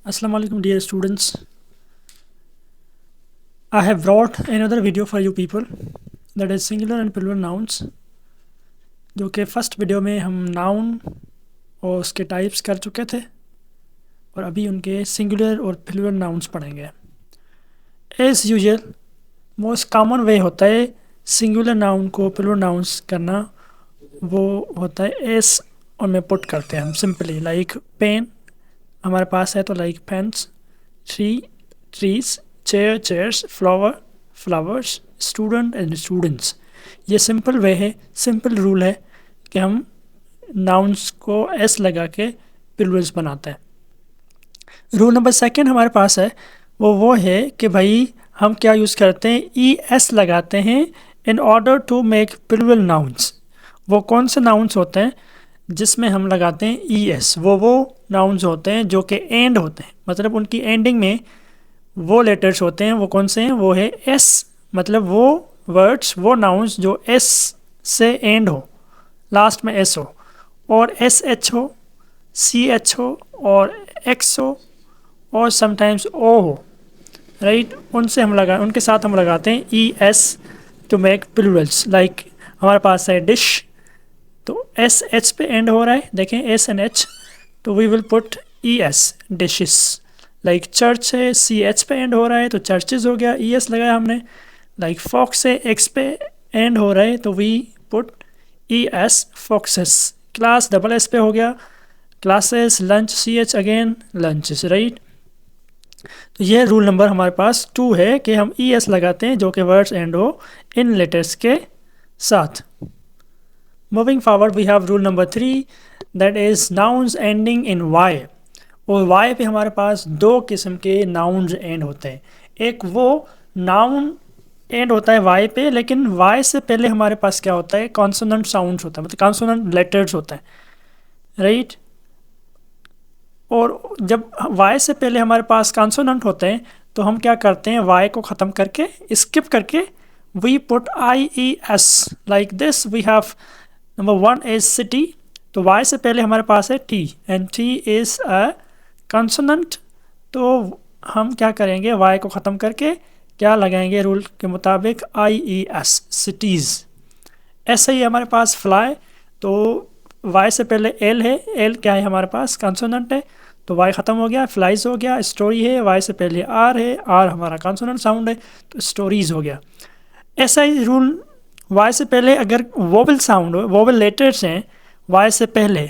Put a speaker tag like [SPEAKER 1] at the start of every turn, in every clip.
[SPEAKER 1] Assalamu alaikum dear students. I have brought another video for you people that is singular and plural nouns, जो कि first video में हम noun और उसके types कर चुके थे और अभी उनके सिंगुलर और प्लूरल नाउन्स पढ़ेंगे। एज़ यूजुअल मोस्ट कॉमन वे होता है सिंगुलर नाउन को प्लूरल नाउन्स करना, वो होता है एस और में पुट करते हैं हम सिंपली, लाइक पेन हमारे पास है तो like pens, tree trees, chair chairs, flower flowers, student and students. ये सिंपल वे है, सिंपल रूल है कि हम नाउन्स को एस लगा के प्लूरल्स बनाते हैं। रूल नंबर सेकंड हमारे पास है वो है कि भाई हम क्या यूज़ करते हैं, ई एस लगाते हैं in order to make plural nouns. वो कौन से नाउन्स होते हैं जिसमें हम लगाते हैं ई एस? वो नाउन्स होते हैं जो कि एंड होते हैं, मतलब उनकी एंडिंग में वो लेटर्स होते हैं। वो कौन से हैं? वो है एस, मतलब वो वर्ड्स, वो नाउन्स जो एस से एंड हो, लास्ट में एस हो, और एस एच हो, सी एच हो, और एक्स हो, और समटाइम्स ओ हो, राइट? उनके साथ हम लगाते हैं E S to make plurals. Like हमारे पास है डिश, तो एस एच पे एंड हो रहा है, देखें एस एंड एच, तो we will put E S, dishes. Like church है, सी एच पे एंड हो रहा है तो चर्चेज हो गया, ई एस लगाया हमने। लाइक फॉक्स है, एक्स पे एंड हो रहा है तो we put E S, foxes. Class double S पे हो गया, classes. Lunch, C H again, lunches, right? तो ये रूल नंबर हमारे पास 2 है कि हम ई एस लगाते हैं जो कि वर्ड्स एंड हो इन लेटर्स के साथ। Moving forward we have rule number 3, that is nouns ending in Y. और वाई पे हमारे पास 2 किस्म के नाउन्स एंड होते हैं। एक वो नाउन एंड होता है वाई पे, लेकिन वाई से पहले हमारे पास क्या होता है, कॉन्सोनेंट साउंड्स होता है, मतलब कॉन्सोनेंट लेटर्स होता है, राइट? और जब वाई से पहले हमारे पास कॉन्सोनेंट होते हैं तो हम क्या करते हैं, वाई को ख़त्म करके, स्किप करके, we put I E S like this. We have number 1 is city, तो वाई से पहले हमारे पास है T, and T is a consonant. तो हम क्या करेंगे, वाई को ख़त्म करके क्या लगाएंगे रूल के मुताबिक, आई ई एस, सिटीज़। ऐसे ही हमारे पास फ्लाई, तो वाई से पहले एल है, एल क्या है हमारे पास, कंसोनेंट है, तो वाई ख़त्म हो गया, फ्लाइज हो गया। स्टोरी है, वाई से पहले आर है, आर हमारा कंसोनेंट साउंड है, तो स्टोरीज हो गया। ऐसा ही रूल, वाई से पहले अगर वोवल साउंड हो, वोवल लेटर्स हैं वाई से पहले,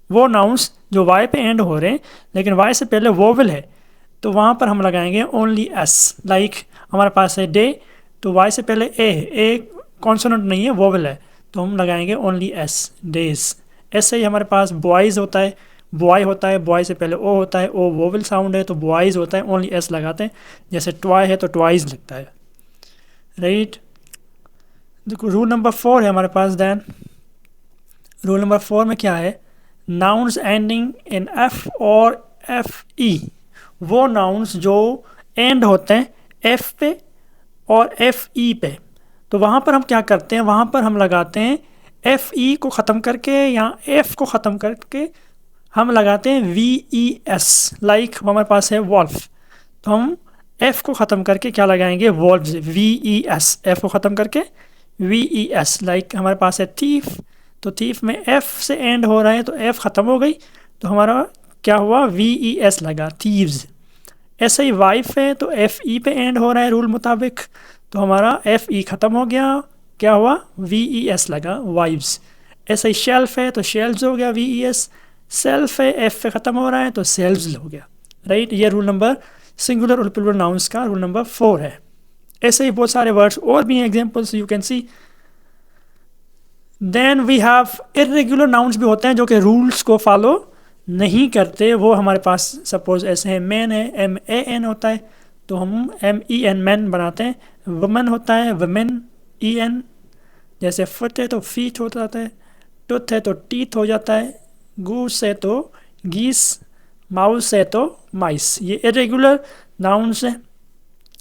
[SPEAKER 1] वो नाउंस जो वाई पे एंड हो रहे हैं लेकिन वाई से पहले वोवल है, तो वहाँ पर हम लगाएंगे ओनली एस। लाइक हमारे पास है डे, तो वाई से पहले ए कॉन्सोनेंट नहीं है, वोवल है, तो हम लगाएंगे ओनली एस, डेज। ऐसे ही हमारे पास बॉयज़ होता है, बॉय होता है, बॉय से पहले ओ होता है, ओ वोवल साउंड है तो बॉयज़ होता है, ओनली एस लगाते हैं। जैसे टॉय है तो ट्वाइज लगता है, राइट? देखो रूल नंबर 4 है हमारे पास। दैन रूल नंबर 4 में क्या है, नाउन्स एंडिंग इन एफ और एफ ई। वो नाउन्स जो एंड होते हैं एफ पे और एफ ई पे, तो वहाँ पर हम क्या करते हैं, वहाँ पर हम लगाते हैं एफ ई को ख़त्म करके या एफ को ख़त्म करके हम लगाते हैं वी ई एस। लाइक हमारे पास है वॉल्फ, तो हम एफ को ख़त्म करके क्या लगाएंगे, valves, V E S, F को ख़त्म करके वी ई एस। लाइक हमारे पास है थीफ, तो थीफ में एफ से एंड हो रहा है तो एफ ख़त्म हो गई, तो हमारा क्या हुआ, वी ई एस लगा, थीव्स। ऐसे ही वाइफ है तो एफ ई पे एंड हो रहा है रूल मुताबिक, तो हमारा एफ ई ख़त्म हो गया, क्या हुआ, वी ई एस लगा, वाइव्स। ऐसे ही शेल्फ है तो शेल्व्स हो गया, वी ई एस। सेल्फ है, एफ पे ख़त्म हो रहा है तो सेल्व्स हो गया, राइट? ये रूल नंबर सिंगुलर और प्लूरल नाउन्स का रूल नंबर 4 है। ऐसे ही बहुत सारे वर्ड्स और भी हैं, examples you can see. Then we have irregular nouns भी होते हैं जो कि रूल्स को फॉलो नहीं करते। वो हमारे पास सपोज ऐसे हैं, मैन है, एम ए एन होता है तो हम एम ई एन मैन बनाते हैं। वुमेन होता है, वुमेन ई एन। जैसे फुट है तो फीट हो जाता है, टूथ है तो टीथ हो जाता है, गूस है तो गीस, माउस है तो माइस। ये इरेगुलर नाउन्स हैं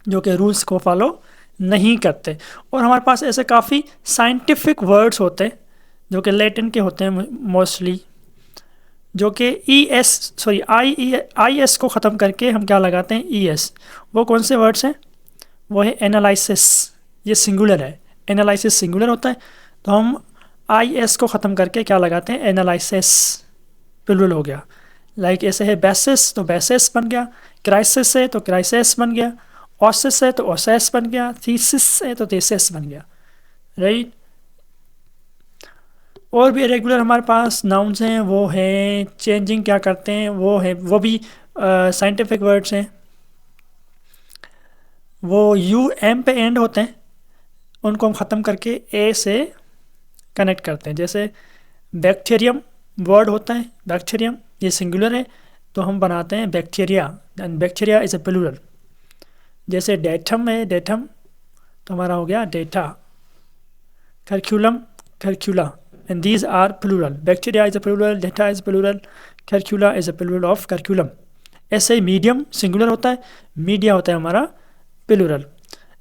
[SPEAKER 1] जो कि रूल्स को फॉलो नहीं करते। और हमारे पास ऐसे काफ़ी साइंटिफिक वर्ड्स होते हैं जो कि लैटिन के होते हैं मोस्टली, जो कि आई एस को ख़त्म करके हम क्या लगाते हैं, ई एस। वो कौन से वर्ड्स हैं, वो है एनालिसिस, ये सिंगुलर है, एनालिसिस सिंगुलर होता है, तो हम आई एस को ख़त्म करके क्या लगाते हैं, एनालिसिस, प्लूरल हो गया। लाइक ऐसे है बेसिस, तो बेसिस बन गया, क्राइसिस है तो क्राइसिस बन गया, ऑसिस है तो ओसेस बन गया, थीसिस है तो थीसिस बन गया, राइट। और भी रेगुलर हमारे पास नाउन्स हैं, वो है चेंजिंग, क्या करते हैं, वो भी साइंटिफिक वर्ड्स हैं, वो यू एम पे एंड होते हैं, उनको हम ख़त्म करके ए से कनेक्ट करते हैं। जैसे बैक्टीरियम वर्ड होता है, बैक्टीरियम ये सिंगुलर है, तो हम बनाते हैं bacteria, and bacteria is a plural. जैसे डेटम है, डेटम तो हमारा हो गया data, curriculum, curricula, and these are plural. Bacteria is a plural, data is plural, curricula is a plural of curriculum. ऐसे ही मीडियम सिंगुलर होता है, मीडिया होता है हमारा प्लूरल।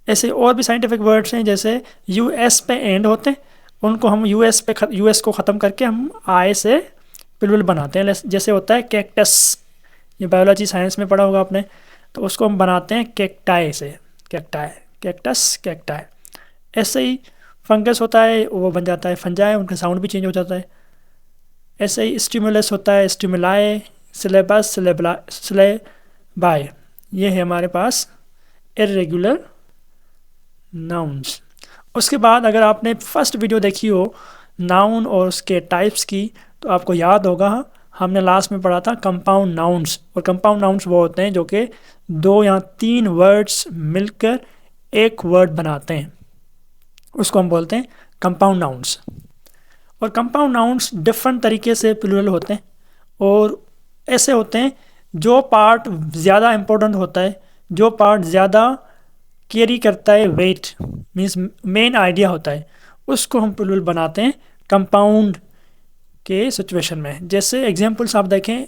[SPEAKER 1] ऐसे और भी साइंटिफिक वर्ड्स हैं, जैसे यूएस पे एंड होते हैं, उनको हम यूएस को ख़त्म करके हम आई से प्लूरल बनाते हैं। जैसे होता है कैक्टस, ये बायोलॉजी साइंस में पढ़ा होगा आपने, तो उसको हम बनाते हैं कैक्टाई से, कैक्टाई, कैक्टस, कैक्टाई। ऐसे ही फंगस होता है, वो बन जाता है फंजाई, उनका साउंड भी चेंज हो जाता है। ऐसे ही स्टिमुलस होता है, स्टिमुलाई, सिलेबस, सिलेबाई, ये है हमारे पास इर्रेगुलर नाउन्स। उसके बाद अगर आपने फर्स्ट वीडियो देखी हो नाउन और उसके टाइप्स की, तो आपको याद होगा हमने लास्ट में पढ़ा था कंपाउंड नाउन्स। और कंपाउंड नाउन्स वो होते हैं जो कि 2 या 3 वर्ड्स मिलकर एक वर्ड बनाते हैं, उसको हम बोलते हैं कंपाउंड नाउन्स। और कंपाउंड नाउन्स डिफरेंट तरीके से प्लूरल होते हैं, और ऐसे होते हैं जो पार्ट ज़्यादा इम्पोर्टेंट होता है, जो पार्ट ज़्यादा कैरी करता है वेट, मीन्स मेन आइडिया होता है, उसको हम प्लूरल बनाते हैं कंपाउंड के सिचुएशन में। जैसे एग्जांपल्स आप देखें,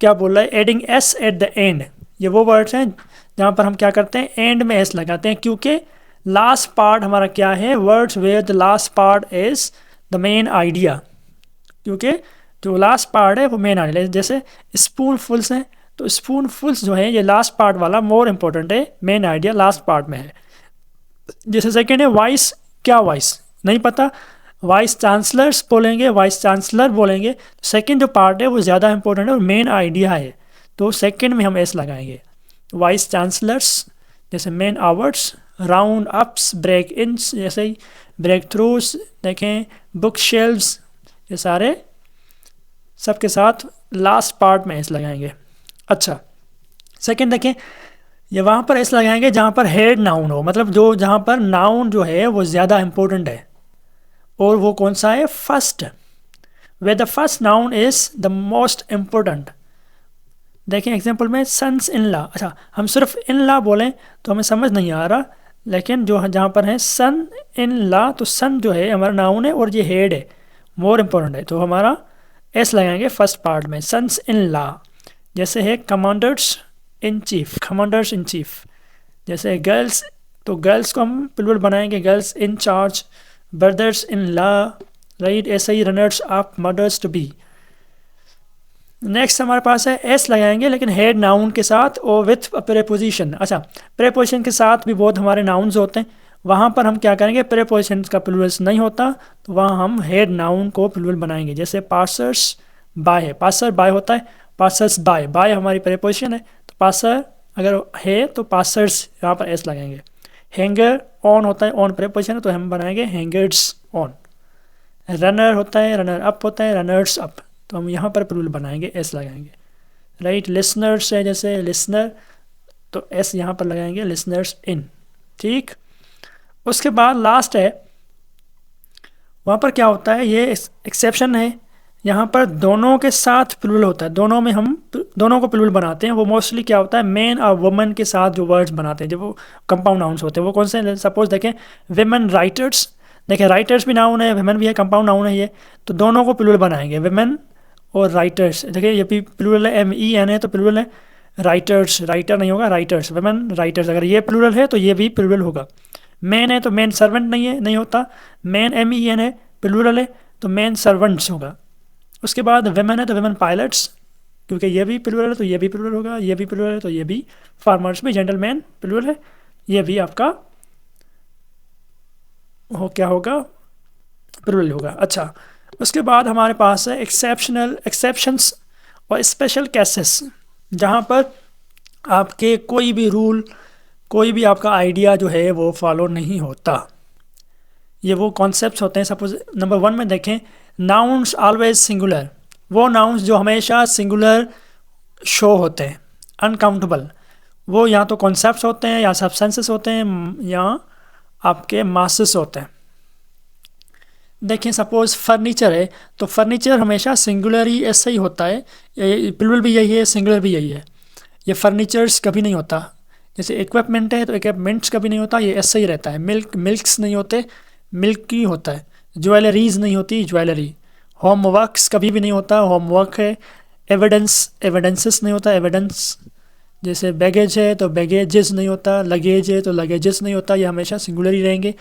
[SPEAKER 1] क्या बोल रहा है, adding S at the end, ये वो वर्ड्स हैं जहाँ पर हम क्या करते हैं, एंड में एस लगाते हैं, क्योंकि लास्ट पार्ट हमारा क्या है, words where the last part is the main idea, क्योंकि जो लास्ट पार्ट है वो मेन आइडिया। जैसे स्पून फुल्स हैं, तो स्पून फुल्स जो है ये लास्ट पार्ट वाला मोर इंपॉर्टेंट है, मेन आइडिया लास्ट पार्ट में है। जैसे सेकेंड है वाइस, क्या वाइस नहीं पता, वाइस चांसलर्स बोलेंगे, वाइस चांसलर बोलेंगे, सेकेंड जो पार्ट है वो ज़्यादा इंपॉर्टेंट है और मेन आइडिया है, तो सेकेंड में हम एस लगाएंगे। वाइस चांसलर्स, जैसे मेन आवर्ड्स, राउंड अप्स, ब्रेक इन्स, जैसे ही ब्रेक थ्रूस देखें, बुक शेल्व्स, ये सारे सबके साथ लास्ट पार्ट में एस लगाएंगे। अच्छा, सेकंड देखें, ये वहाँ पर एस लगाएंगे जहाँ पर हेड नाउन हो, मतलब जो जहाँ पर नाउन जो है वो ज़्यादा इंपॉर्टेंट है, और वो कौन सा है, first, way the first noun is the most important. देखें एग्जांपल में सन्स इन लॉ, अच्छा हम सिर्फ इन लॉ बोलें तो हमें समझ नहीं आ रहा, लेकिन जो जहाँ पर है सन इन लॉ, तो सन जो है हमारा नाउन है और ये हेड है, मोर इम्पोर्टेंट है, तो हमारा एस लगाएंगे फर्स्ट पार्ट में, सन्स इन लॉ। जैसे है commanders in chief, commanders in chief. जैसे गर्ल्स, तो गर्ल्स को हम प्लूरल बनाएंगे, girls in charge, brothers in law, right. ऐसे ही runners up, mothers to be. Next हमारे पास है एस लगाएंगे लेकिन हेड नाउन के साथ और विथ प्रेपोजिशन। अच्छा, प्रेपोजिशन के साथ भी बहुत हमारे नाउन्स होते हैं, वहाँ पर हम क्या करेंगे, प्रेपोजिशन का प्लूरल नहीं होता, तो वहाँ हम हेड नाउन को प्लूरल बनाएंगे। जैसे पासर्स बाय है, पासर बाय होता है, पासर्स बाय, बाय हमारी प्रेपोजिशन है, तो पासर अगर है तो पासर्स यहाँ पर एस लगाएंगे। हैंगर ऑन होता है, ऑन प्रेपोजिशन है, तो हम बनाएंगे हैंगर्स ऑन। रनर होता है, रनर अप होता है, रनर्स अप, तो हम यहाँ पर प्लूरल बनाएंगे, एस लगाएंगे, राइट। लिसनर्स है, जैसे लिसनर, तो एस यहाँ पर लगाएंगे, लिसनर्स इन, ठीक। उसके बाद लास्ट है, वहाँ पर क्या होता है, ये एक्सेप्शन है, यहाँ पर दोनों के साथ प्लूरल होता है, दोनों में हम दोनों को प्लूरल बनाते हैं। वो मोस्टली क्या होता है, मैन और वुमन के साथ जो वर्ड्स बनाते हैं, जब वो कंपाउंड नाउन्स होते हैं, वो कौन से, सपोज देखें विमेन राइटर्स, देखें राइटर्स भी नाउन है, विमेन भी है, कंपाउंड नाउन है ये, तो दोनों को प्लूरल बनाएंगे, विमेन और राइटर्स। देखिए ये भी प्लूरल है, MEN है, तो प्लूरल है, राइटर्स, राइटर नहीं होगा, राइटर्स, विमेन राइटर्स, अगर ये प्लूरल है तो ये भी प्लूरल होगा। मैन है तो मैन सर्वेंट नहीं है, नहीं होता, मैन MEN है, प्लूरल है, तो मैन सर्वेंट्स होगा। उसके बाद वेमेन है तो वेमेन पायलट्स, क्योंकि ये भी प्लूरल है तो ये भी प्लूरल होगा, ये भी प्लूरल है तो ये भी। फार्मर्स भी जेंटलमैन प्लूरल है, ये भी आपका क्या होगा, प्लूरल होगा। अच्छा, उसके बाद हमारे पास है एक्सेप्शंस और स्पेशल केसेस, जहाँ पर आपके कोई भी रूल, कोई भी आपका आइडिया जो है वो फॉलो नहीं होता। ये वो कॉन्सेप्ट्स होते हैं। सपोज नंबर 1 में देखें, नाउन्स ऑलवेज सिंगुलर, वो नाउन्स जो हमेशा सिंगुलर शो होते हैं, अनकाउंटेबल। वो या तो कॉन्सेप्ट्स होते हैं, या सब्सटेंसेस होते हैं, या आपके मासेस होते हैं। देखें सपोज फर्नीचर है, तो फर्नीचर हमेशा सिंगुलर ही ऐसा ही होता है, प्लूरल भी यही है, सिंगुलर भी यही है। ये फर्नीचर्स कभी नहीं होता। जैसे इक्विपमेंट है तो इक्विपमेंट्स कभी नहीं होता, ये ऐसा ही रहता है। मिल्क्स नहीं होते, मिल्क ही होता है। ज्वेलरीज नहीं होती, ज्वेलरी। होमवर्क्स कभी भी नहीं होता, होमवर्क है। एविडेंसेस नहीं होता, एविडेंस। जैसे बैगेज है तो बैगेजेस नहीं होता, लगेज है तो लगेजेस नहीं होता, ये हमेशा सिंगुलर ही रहेंगे।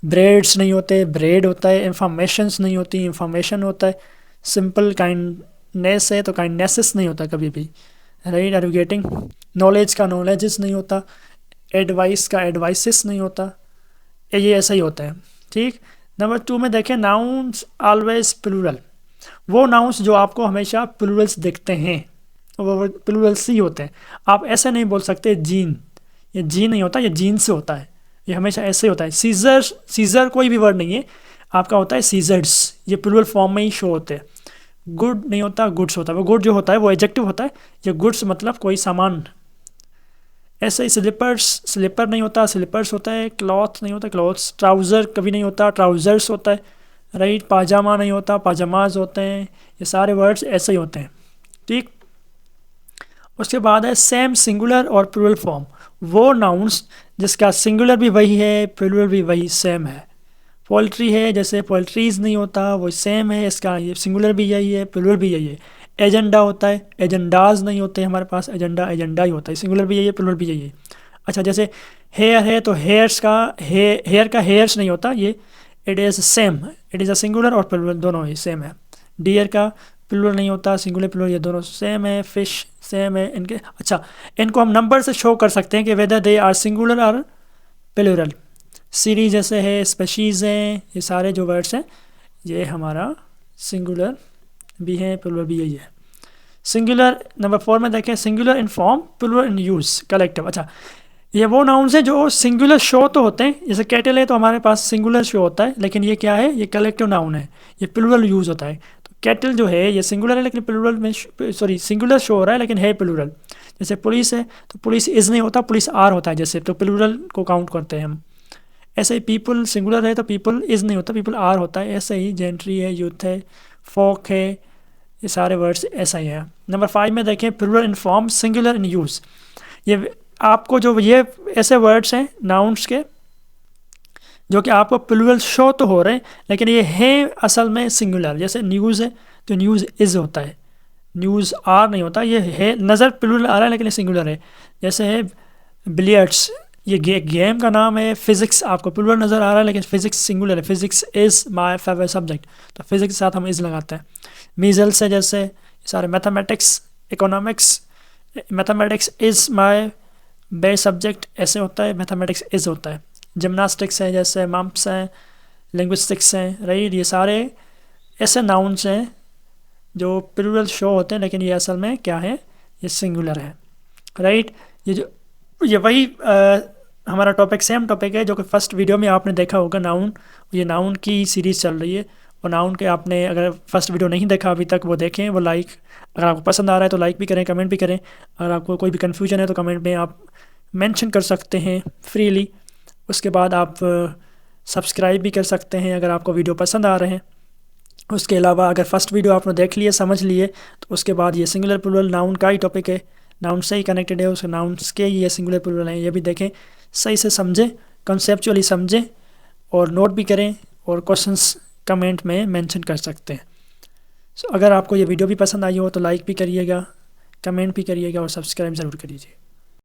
[SPEAKER 1] ब्रेड्स नहीं होते, ब्रेड होता है। इंफॉर्मेशंस नहीं होती, इंफॉर्मेशन होता है। सिंपल काइंडनेस है तो काइंडनेसेस नहीं होता कभी भी, right? Are you getting? Knowledge का नॉलेजेस नहीं होता, एडवाइस का एडवाइसेस नहीं होता, ये ऐसा ही होता है, ठीक। नंबर 2 में देखें, नाउन्स ऑलवेज प्लूरल, वो नाउन्स जो आपको हमेशा प्लूरल्स दिखते हैं वो प्लूरल्स ही होते हैं। आप ऐसे नहीं बोल सकते जीन, ये जीन नहीं होता, ये जीन से होता है, ये हमेशा ऐसे ही होता है। सीजर कोई भी वर्ड नहीं है, आपका होता है सीजर्स, ये प्लूरल फॉर्म में ही शो होते हैं। गुड नहीं होता, गुड्स होता है। वो गुड जो होता है वो एडजेक्टिव होता है, ये गुड्स मतलब कोई सामान। ऐसे ही स्लीपर नहीं होता, स्लीपर्स होता है। क्लॉथ नहीं होता, क्लॉथ्स। ट्राउज़र कभी नहीं होता, ट्राउज़र्स होता है, राइट? पाजामा नहीं होता, पाजामाज होते हैं। ये सारे वर्ड्स ऐसे ही होते हैं, ठीक। उसके बाद है सेम सिंगुलर और प्लूरल फॉर्म, वो नाउन्स जिसका सिंगुलर भी वही है, प्लूरल भी वही सेम है। पोल्ट्री है, जैसे पोल्ट्रीज नहीं होता, वो सेम है, इसका ये सिंगुलर भी यही है, प्लूरल भी यही है। एजेंडा होता है, एजेंडाज नहीं होते हमारे पास, एजेंडा ही होता है, सिंगुलर भी यही है, प्लूरल भी यही है। अच्छा, जैसे हेयर है तो हेयर का हेयर्स नहीं होता, ये it is same, it is a singular और प्लूरल दोनों ही सेम है। डियर का प्लूरल नहीं होता, सिंगुलर प्लूरल ये दोनों सेम है। फिश सेम है इनके। अच्छा, इनको हम नंबर से शो कर सकते हैं कि वेदर दे आर सिंगुलर और प्लूरल। सीरीज जैसे है, स्पेशीज़ हैं, ये सारे जो वर्ड्स हैं ये हमारा सिंगुलर भी है, प्लूरल भी यही है। सिंगुलर नंबर 4 में देखें, singular in form, plural in use, collective. अच्छा, ये वो नाउन्स हैं जो सिंगुलर शो तो होते हैं, जैसे कैटल है तो हमारे पास सिंगुलर शो होता है, लेकिन ये क्या है, ये कलेक्टिव नाउन है, ये प्लूरल यूज़ होता है। तो कैटल जो है ये सिंगुलर है, लेकिन प्लूरल में सिंगुलर शो हो रहा है लेकिन है प्लूरल। जैसे पुलिस है तो पुलिस इज़ नहीं होता, पुलिस आर होता है, जैसे तो प्लूरल को काउंट करते हैं हम। ऐसे ही पीपल सिंगुलर है तो पीपल इज़ नहीं होता, पीपल आर होता है। ऐसे ही जेंट्री है, यूथ है, फोक है, ये सारे वर्ड्स ऐसा ही है। नंबर 5 में देखें, plural in form, singular in use. ये आपको जो ये ऐसे वर्ड्स हैं नाउन्स के जो कि आपको प्लूरल शो तो हो रहे हैं लेकिन ये है असल में सिंगुलर। जैसे न्यूज़ है तो न्यूज़ इज़ होता है, न्यूज़ आर नहीं होता, ये है नज़र प्लूरल आ रहा है लेकिन ये सिंगुलर है। जैसे है बिलियर्ड्स, ये गेम का नाम है। फिज़िक्स आपको प्लूरल नज़र आ रहा है लेकिन फिज़िक्स सिंगुलर है, physics is my favourite subject, तो फिज़िक्स के साथ हम इज़ लगाते हैं। मीजल्स है, जैसे सारे mathematics, economics, mathematics is my best subject, ऐसे होता है, मैथमेटिक्स इज़ होता है। जिमनास्टिक्स है, जैसे मम्प्स हैं, लिंग्विस्टिक्स हैं, राइट? ये सारे ऐसे नाउन्स हैं जो प्लूरल शो होते हैं लेकिन ये असल में क्या है, ये सिंगुलर है, राइट? ये वही हमारा टॉपिक सेम टॉपिक है जो कि फर्स्ट वीडियो में आपने देखा होगा, नाउन। ये नाउन की सीरीज़ चल रही है और नाउन के आपने अगर फर्स्ट वीडियो नहीं देखा अभी तक वो देखें, वो लाइक, अगर आपको पसंद आ रहा है तो लाइक भी करें, कमेंट भी करें। अगर आपको कोई भी कन्फ्यूजन है तो कमेंट में आप मेंशन कर सकते हैं फ्रीली। उसके बाद आप सब्सक्राइब भी कर सकते हैं अगर आपको वीडियो पसंद आ रहे हैं। उसके अलावा अगर फर्स्ट वीडियो आपने देख लिए, समझ लिए, तो उसके बाद ये सिंगुलर प्लूरल नाउन का ही टॉपिक है, नाउन से ही कनेक्टेड है, उसके नाउन्स के ये सिंगुलर प्लूरल हैं, ये भी देखें, सही से समझें, कंसेप्चुअली समझें और नोट भी करें और क्वेश्चंस कमेंट में मेंशन कर सकते हैं। अगर आपको ये वीडियो भी पसंद आई हो तो लाइक भी करिएगा, कमेंट भी करिएगा और सब्सक्राइब ज़रूर करिए।